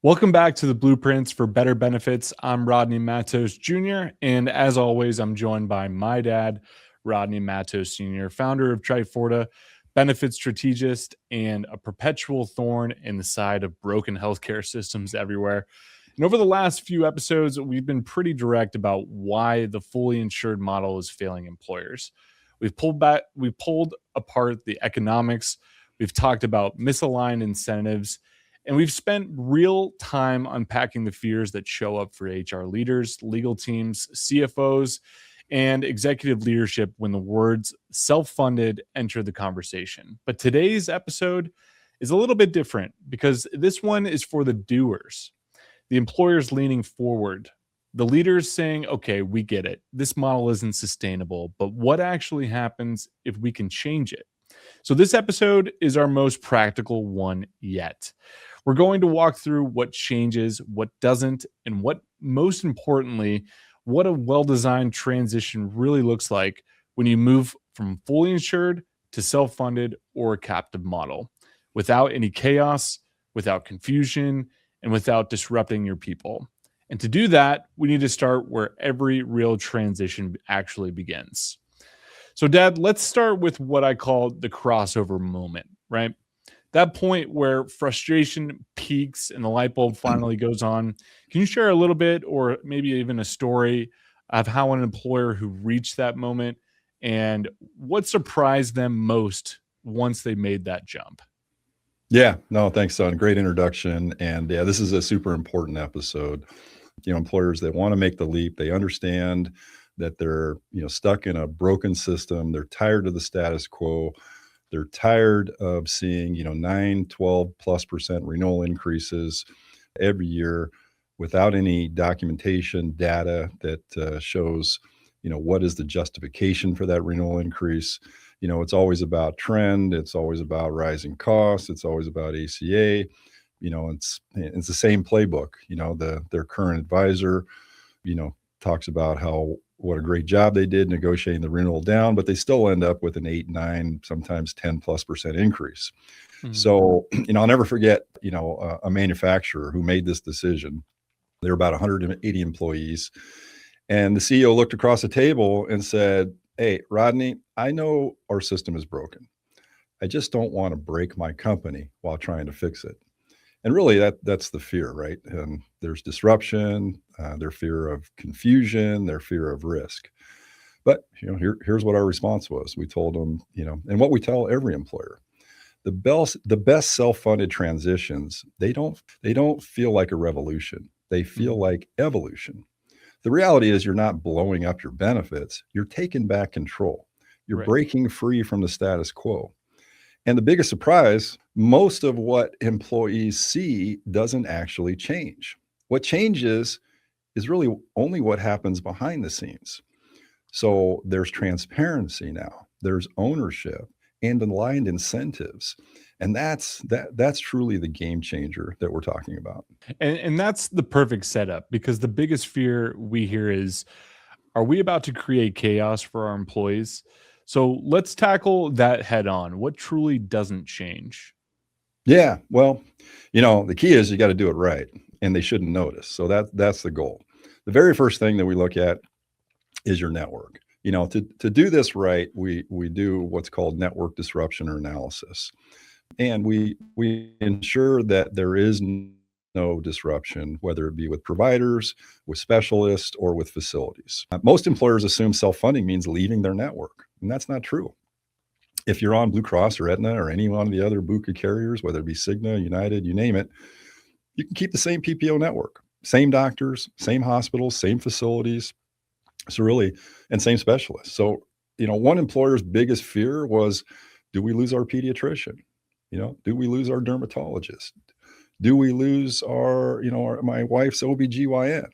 Welcome back to the Blueprints for Better Benefits. I'm Rodney Mattos Jr. And as always, I'm joined by my dad, Rodney Mattos Sr., founder of Triforta, benefit strategist, and a perpetual thorn in the side of broken healthcare systems everywhere. And over the last few episodes, we've been pretty direct about why the fully insured model is failing employers. We've pulled apart the economics. We've talked about misaligned incentives. And we've spent real time unpacking the fears that show up for HR leaders, legal teams, CFOs, and executive leadership when the words self-funded enter the conversation. But today's episode is a little bit different because this one is for the doers, the employers leaning forward, the leaders saying, okay, we get it. This model isn't sustainable, but what actually happens if we can change it? So this episode is our most practical one yet. We're going to walk through what changes, what doesn't, and what, most importantly, what a well-designed transition really looks like when you move from fully insured to self-funded or a captive model without any chaos, without confusion, and without disrupting your people. And to do that, we need to start where every real transition actually begins. So, Dad, let's start with what I call the crossover moment, right? That point where frustration peaks and the light bulb finally goes on. Can you share a little bit or maybe even a story of how an employer who reached that moment and what surprised them most once they made that jump? Yeah, no, thanks, son. Great introduction. And yeah, this is a super important episode. Employers that want to make the leap, they understand that they're, stuck in a broken system. They're tired of the status quo. They're tired of seeing, 9, 12+% renewal increases every year without any documentation, data that shows, what is the justification for that renewal increase. It's always about trend. It's always about rising costs. It's always about ACA. It's the same playbook. Their current advisor, talks about what a great job they did negotiating the renewal down, but they still end up with an 8, 9, sometimes 10+% increase. Mm-hmm. So, I'll never forget, a manufacturer who made this decision. There were about 180 employees. And the CEO looked across the table and said, "Hey, Rodney, I know our system is broken. I just don't want to break my company while trying to fix it." And really, that's the fear, right? And there's disruption, their fear of confusion, their fear of risk. But here's what our response was. We told them, and what we tell every employer: the best self-funded transitions, they don't feel like a revolution. They feel like evolution. The reality is, you're not blowing up your benefits. You're taking back control. You're breaking free from the status quo. And the biggest surprise, most of what employees see doesn't actually change. What changes is really only what happens behind the scenes. So there's transparency now, there's ownership and aligned incentives. And that's truly the game changer that we're talking about. And that's the perfect setup, because the biggest fear we hear is, are we about to create chaos for our employees? So let's tackle that head on. What truly doesn't change? Yeah, well, the key is you got to do it right, and they shouldn't notice. So that's the goal. The very first thing that we look at is your network. To do this right, we do what's called network disruption or analysis. And we ensure that there is no disruption, whether it be with providers, with specialists, or with facilities. Most employers assume self-funding means leaving their network. And that's not true. If you're on Blue Cross or Aetna or any one of the other BUCA carriers, whether it be Cigna, United, you name it, you can keep the same PPO network, same doctors, same hospitals, same facilities. So really, and same specialists. So, one employer's biggest fear was, do we lose our pediatrician? Do we lose our dermatologist? Do we lose my wife's OBGYN?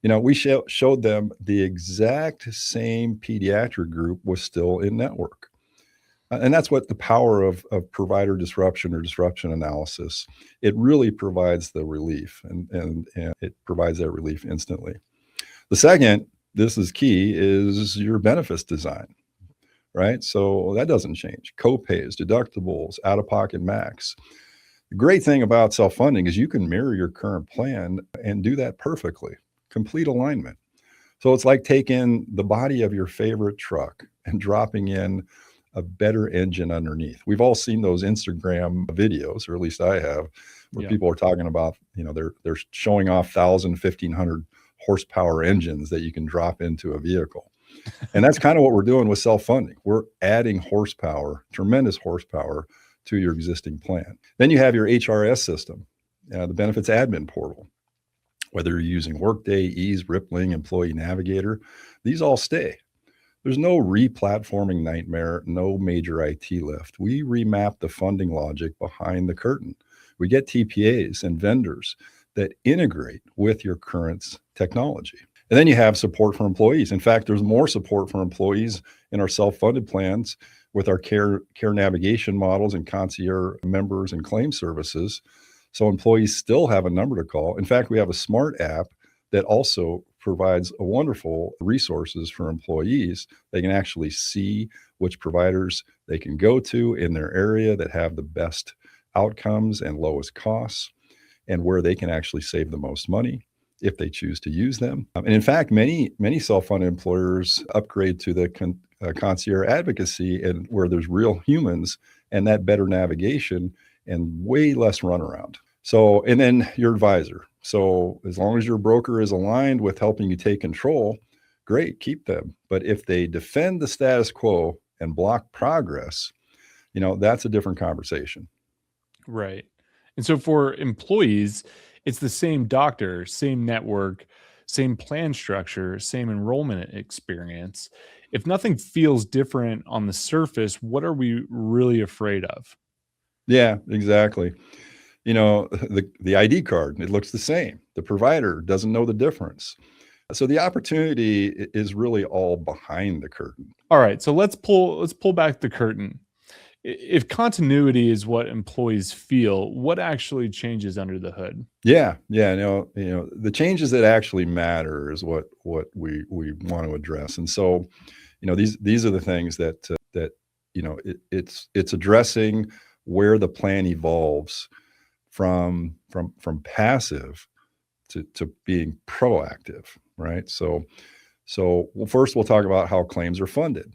We showed them the exact same pediatric group was still in network. And that's what the power of provider disruption or disruption analysis, it really provides the relief and it provides that relief instantly. The second, this is key, is your benefits design, right? So that doesn't change. Co-pays, deductibles, out-of-pocket max. The great thing about self-funding is you can mirror your current plan and do that perfectly, complete alignment. So it's like taking the body of your favorite truck and dropping in a better engine underneath. We've all seen those Instagram videos, or at least I have, where people are talking about, they're showing off 1,000, 1,500 horsepower engines that you can drop into a vehicle. And that's kind of what we're doing with self-funding. We're adding horsepower, tremendous horsepower, to your existing plan. Then you have your HRS system, the benefits admin portal. Whether you're using Workday, Ease, Rippling, Employee Navigator, these all stay. There's no re-platforming nightmare, no major IT lift. We remap the funding logic behind the curtain. We get TPAs and vendors that integrate with your current technology. And then you have support for employees. In fact, there's more support for employees in our self-funded plans with our care navigation models and concierge members and claim services. So employees still have a number to call. In fact, we have a smart app that also provides a wonderful resources for employees. They can actually see which providers they can go to in their area that have the best outcomes and lowest costs, and where they can actually save the most money if they choose to use them. And in fact, many self-funded employers upgrade to the concierge advocacy, and where there's real humans and that better navigation and way less runaround. So, and then your advisor. So as long as your broker is aligned with helping you take control, great, keep them. But if they defend the status quo and block progress, that's a different conversation. Right. And so for employees, it's the same doctor, same network, same plan structure, same enrollment experience. If nothing feels different on the surface, what are we really afraid of? Yeah, exactly. The ID card, it looks the same. The provider doesn't know the difference. So the opportunity is really all behind the curtain. All right, so let's pull back the curtain. If continuity is what employees feel, what actually changes under the hood? Yeah. The changes that actually matter is what we want to address. And so, these are the things that it's addressing where the plan evolves from passive to being proactive, right? So first we'll talk about how claims are funded.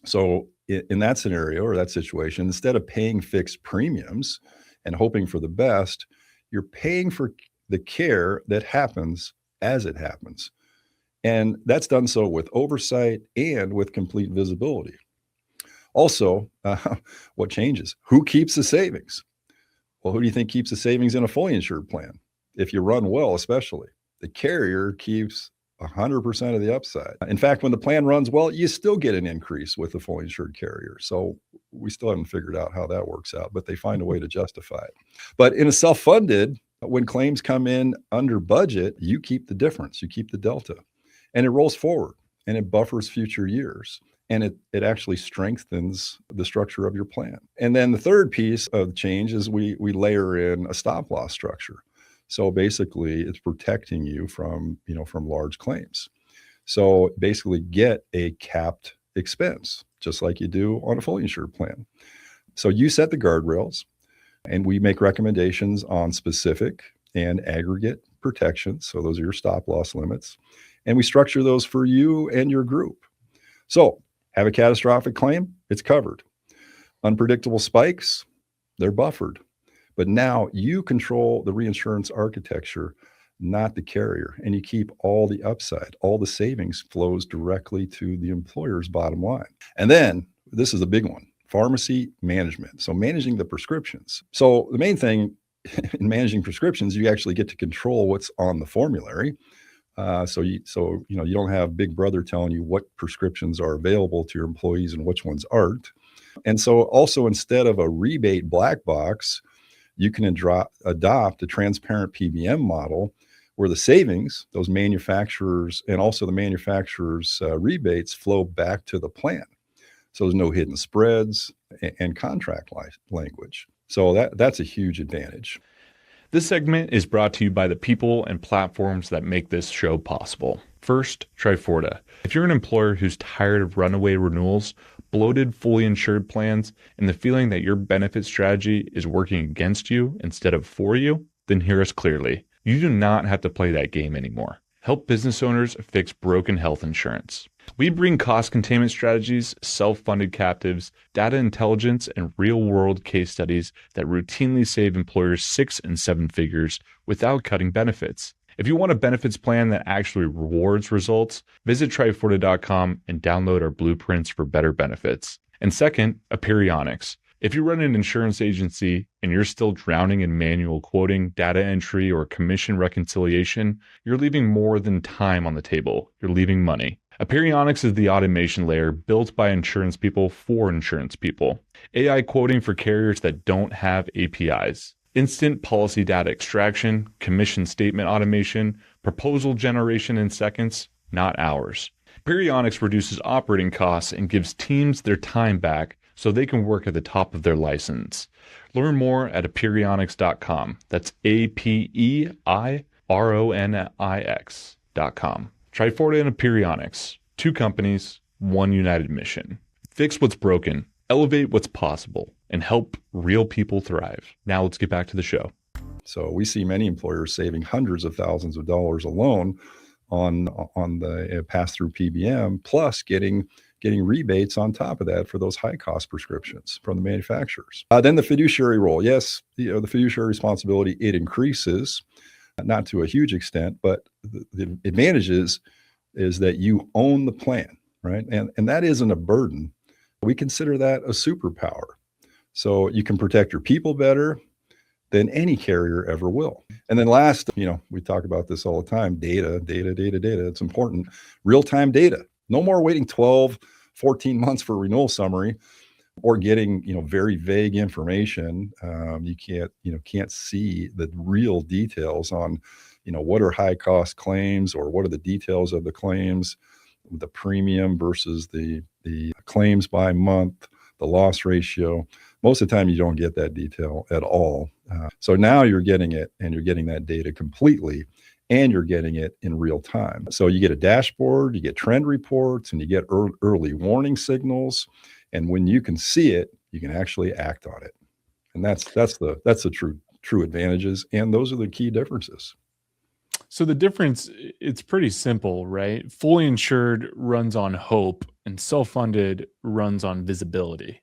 So in that scenario or that situation, instead of paying fixed premiums and hoping for the best, you're paying for the care that happens as it happens. And that's done so with oversight and with complete visibility. Also, what changes? Who keeps the savings? Well, who do you think keeps the savings in a fully insured plan? If you run well, especially, the carrier keeps 100% of the upside. In fact, when the plan runs well, you still get an increase with the fully insured carrier. So we still haven't figured out how that works out, but they find a way to justify it. But in a self-funded, when claims come in under budget, you keep the difference, you keep the delta, and it rolls forward and it buffers future years. And it actually strengthens the structure of your plan. And then the third piece of change is we layer in a stop loss structure. So basically, it's protecting you from large claims. So basically, get a capped expense, just like you do on a fully insured plan. So you set the guardrails, and we make recommendations on specific and aggregate protections. So those are your stop loss limits. And we structure those for you and your group. So have a catastrophic claim, it's covered. Unpredictable spikes, they're buffered. But now you control the reinsurance architecture, not the carrier, and you keep all the upside. All the savings flows directly to the employer's bottom line. And then, this is a big one, pharmacy management. So managing the prescriptions. So the main thing in managing prescriptions, you actually get to control what's on the formulary. So you don't have Big Brother telling you what prescriptions are available to your employees and which ones aren't. And so also, instead of a rebate black box, you can adopt a transparent PBM model where the savings, those manufacturers, and also the manufacturers' rebates flow back to the plan. So there's no hidden spreads and contract language. So that's a huge advantage. This segment is brought to you by the people and platforms that make this show possible. First, Triforta. If you're an employer who's tired of runaway renewals, bloated, fully insured plans, and the feeling that your benefit strategy is working against you instead of for you, then hear us clearly. You do not have to play that game anymore. Help business owners fix broken health insurance. We bring cost containment strategies, self-funded captives, data intelligence, and real-world case studies that routinely save employers 6 and 7 figures without cutting benefits. If you want a benefits plan that actually rewards results, visit triforta.com and download our blueprints for better benefits. And second, Aperionics. If you run an insurance agency and you're still drowning in manual quoting, data entry, or commission reconciliation, you're leaving more than time on the table. You're leaving money. Aperionics is the automation layer built by insurance people for insurance people. AI quoting for carriers that don't have APIs. Instant policy data extraction, commission statement automation, proposal generation in seconds, not hours. Aperionics reduces operating costs and gives teams their time back so they can work at the top of their license. Learn more at aperionics.com. That's APEIRONIX.com. Triforta and Aperionics, 2 companies, 1 united mission. Fix what's broken, elevate what's possible, and help real people thrive. Now let's get back to the show. So we see many employers saving hundreds of thousands of dollars alone on the pass-through PBM, plus getting rebates on top of that for those high-cost prescriptions from the manufacturers. Then the fiduciary role. Yes, the fiduciary responsibility, it increases, not to a huge extent, but the advantages is that you own the plan, right? And that isn't a burden. We consider that a superpower. So you can protect your people better than any carrier ever will. And then last, we talk about this all the time, data. It's important. Real-time data. No more waiting 12, 14 months for a renewal summary or getting, very vague information. You can't see the real details on, what are high cost claims or what are the details of the claims, the premium versus the claims by month, the loss ratio. Most of the time you don't get that detail at all. So now you're getting it, and you're getting that data completely, and you're getting it in real time. So you get a dashboard, you get trend reports, and you get early warning signals. And when you can see it, you can actually act on it. And that's the true advantages. And those are the key differences. So the difference, it's pretty simple, right? Fully insured runs on hope and self-funded runs on visibility.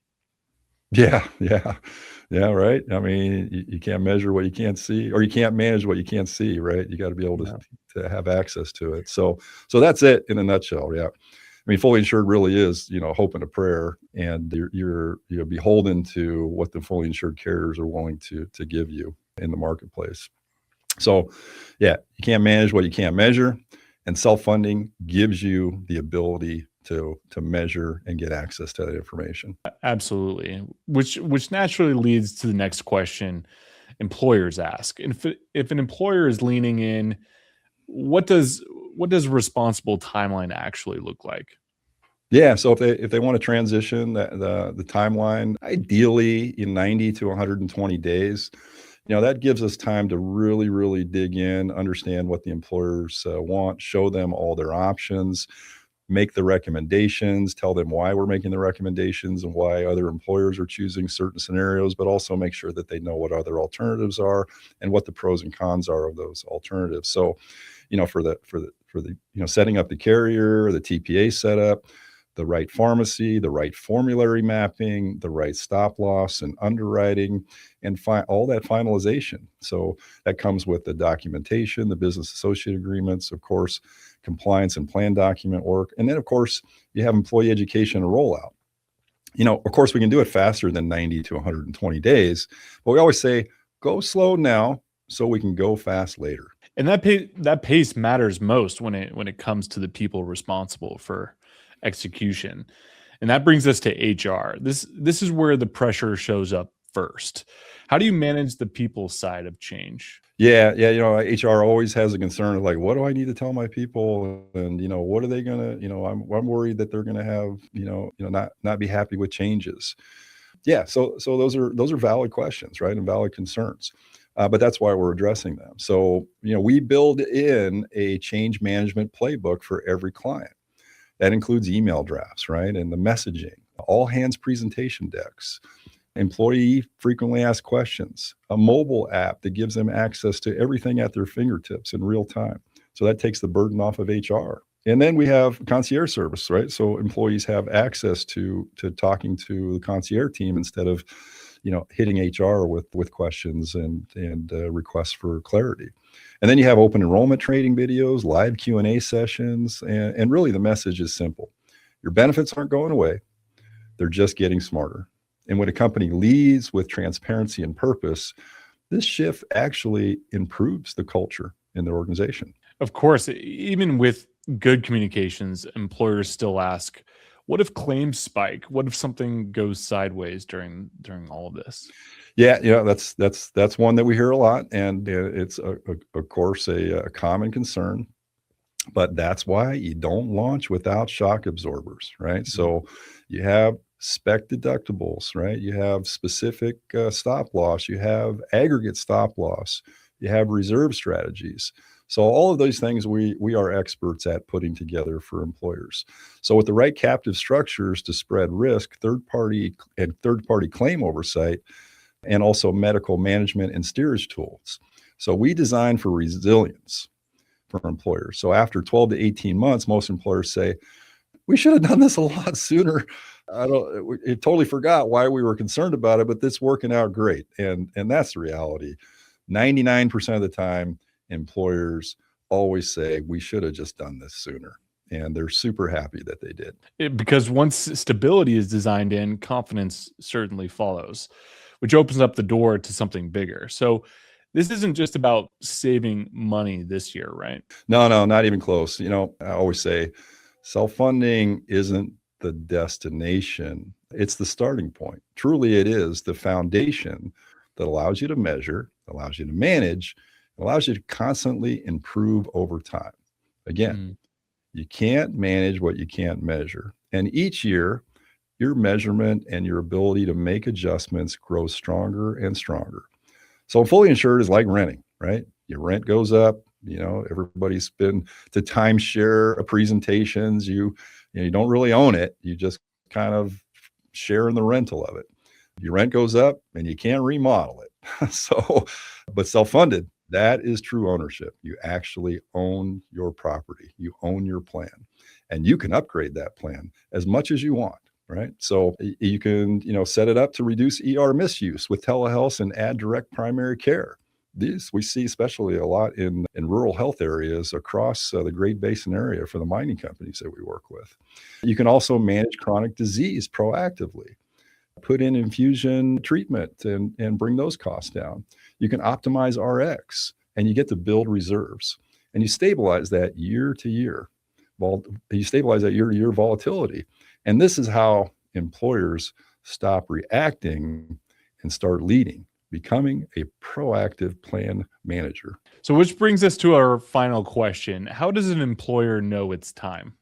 Yeah, right. I mean, you can't measure what you can't see, or you can't manage what you can't see, right? You got to be able to have access to it. So that's it in a nutshell. Yeah. I mean, fully insured really is, hope and a prayer, and you're beholden to what the fully insured carriers are willing to give you in the marketplace. So yeah, you can't manage what you can't measure, and self-funding gives you the ability to measure and get access to that information. Absolutely. Which naturally leads to the next question employers ask. If an employer is leaning in, what does responsible timeline actually look like? Yeah, so if they want to transition the timeline, ideally in 90 to 120 days, that gives us time to really, really dig in, understand what the employers want, show them all their options, make the recommendations, tell them why we're making the recommendations and why other employers are choosing certain scenarios, but also make sure that they know what other alternatives are and what the pros and cons are of those alternatives. So, for the setting up the carrier, the TPA setup, the right pharmacy, the right formulary mapping, the right stop loss and underwriting, and all that finalization. So that comes with the documentation, the business associate agreements, of course, compliance and plan document work. And then, of course, you have employee education and rollout. Of course, we can do it faster than 90 to 120 days, but we always say, go slow now so we can go fast later. And that pace matters most when it comes to the people responsible for execution. And that brings us to HR. This is where the pressure shows up first. How do you manage the people side of change? Yeah. HR always has a concern of like, what do I need to tell my people? And, what are they going to, I'm worried that they're going to have, not be happy with changes. Yeah. So those are valid questions, right? And valid concerns. but that's why we're addressing them. So, we build in a change management playbook for every client. That includes email drafts, right? And the messaging, all hands presentation decks, employee frequently asked questions, a mobile app that gives them access to everything at their fingertips in real time. So that takes the burden off of HR. And then we have concierge service, right? So employees have access to talking to the concierge team instead of, hitting HR with questions and requests for clarity. And then you have open enrollment training videos, live Q&A sessions, and really the message is simple. Your benefits aren't going away. They're just getting smarter. And when a company leads with transparency and purpose, this shift actually improves the culture in their organization. Of course, even with good communications, employers still ask, what if claims spike? What if something goes sideways during all of this? Yeah, that's one that we hear a lot, and it's of course a common concern. But that's why you don't launch without shock absorbers, right? So you have spec deductibles, right? You have specific stop loss, you have aggregate stop loss, you have reserve strategies. So all of those things we are experts at putting together for employers. So with the right captive structures to spread risk, third-party claim oversight, and also medical management and steerage tools. So we design for resilience for employers. So after 12 to 18 months, most employers say, we should have done this a lot sooner. It totally forgot why we were concerned about it, but it's working out great. And that's the reality. 99% of the time, employers always say, we should have just done this sooner. And they're super happy that they did. Because once stability is designed in, confidence certainly follows, which opens up the door to something bigger. So this isn't just about saving money this year, right? No, not even close. I always say self-funding isn't the destination. It's the starting point. Truly, it is the foundation that allows you to measure, allows you to manage, allows you to constantly improve over time. Again, you can't manage what you can't measure. And each year, your measurement and your ability to make adjustments grows stronger and stronger. So fully insured is like renting, right? Your rent goes up. Everybody's been to timeshare presentations. You don't really own it. You just kind of share in the rental of it. Your rent goes up and you can't remodel it. But self-funded, that is true ownership. You actually own your property. You own your plan, and you can upgrade that plan as much as you want. Right. So you can, set it up to reduce ER misuse with telehealth and add direct primary care. These we see especially a lot in rural health areas across the Great Basin area for the mining companies that we work with. You can also manage chronic disease proactively, put in infusion treatment and bring those costs down. You can optimize RX and you get to build reserves, and you stabilize that year to year. You stabilize that year to year volatility. And this is how employers stop reacting and start leading, becoming a proactive plan manager. So which brings us to our final question. How does an employer know it's time?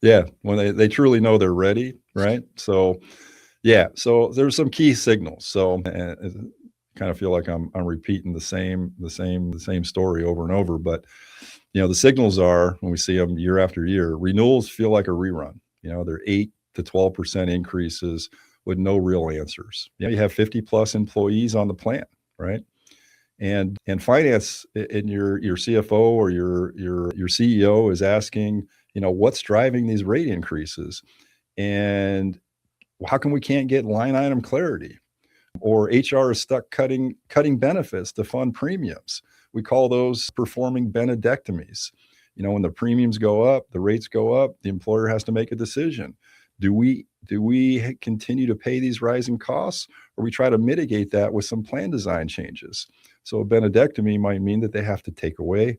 Yeah, when they truly know they're ready, right? So there's some key signals. So kind of feel like I'm repeating the same story over and over, but the signals are, when we see them year after year, renewals feel like a rerun. They're 8 to 12% increases with no real answers. You have 50 plus employees on the plan, right? And finance in your CFO or your CEO is asking, what's driving these rate increases, and how come we can't get line item clarity? Or HR is stuck cutting benefits to fund premiums. We call those performing benedectomies. When the premiums go up, the rates go up, the employer has to make a decision. Do we continue to pay these rising costs, or we try to mitigate that with some plan design changes? So a benedectomy might mean that they have to take away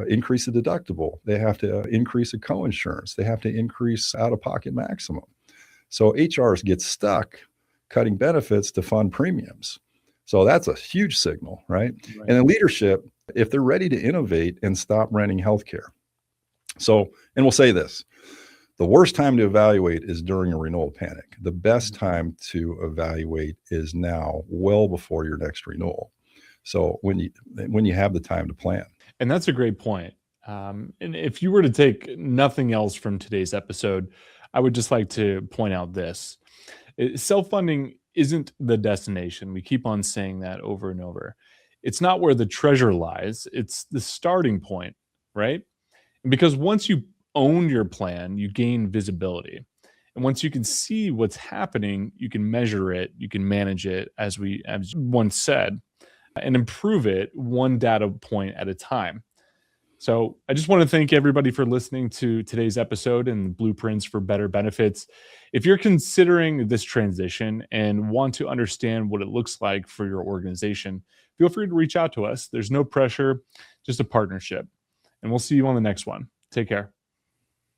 increase the deductible. They have to increase the coinsurance. They have to increase out-of-pocket maximum. So HRs get stuck cutting benefits to fund premiums. So that's a huge signal, right? And then leadership, if they're ready to innovate and stop renting healthcare. So, and we'll say this, the worst time to evaluate is during a renewal panic. The best time to evaluate is now, well before your next renewal. So when you have the time to plan. And that's a great point. And if you were to take nothing else from today's episode, I would just like to point out this. Self-funding isn't the destination. We keep on saying that over and over. It's not where the treasure lies. It's the starting point, right? And because once you own your plan, you gain visibility. And once you can see what's happening, you can measure it, you can manage it, as once said, and improve it one data point at a time. So I just want to thank everybody for listening to today's episode and blueprints for better benefits. If you're considering this transition and want to understand what it looks like for your organization, feel free to reach out to us. There's no pressure, just a partnership. And we'll see you on the next one. Take care.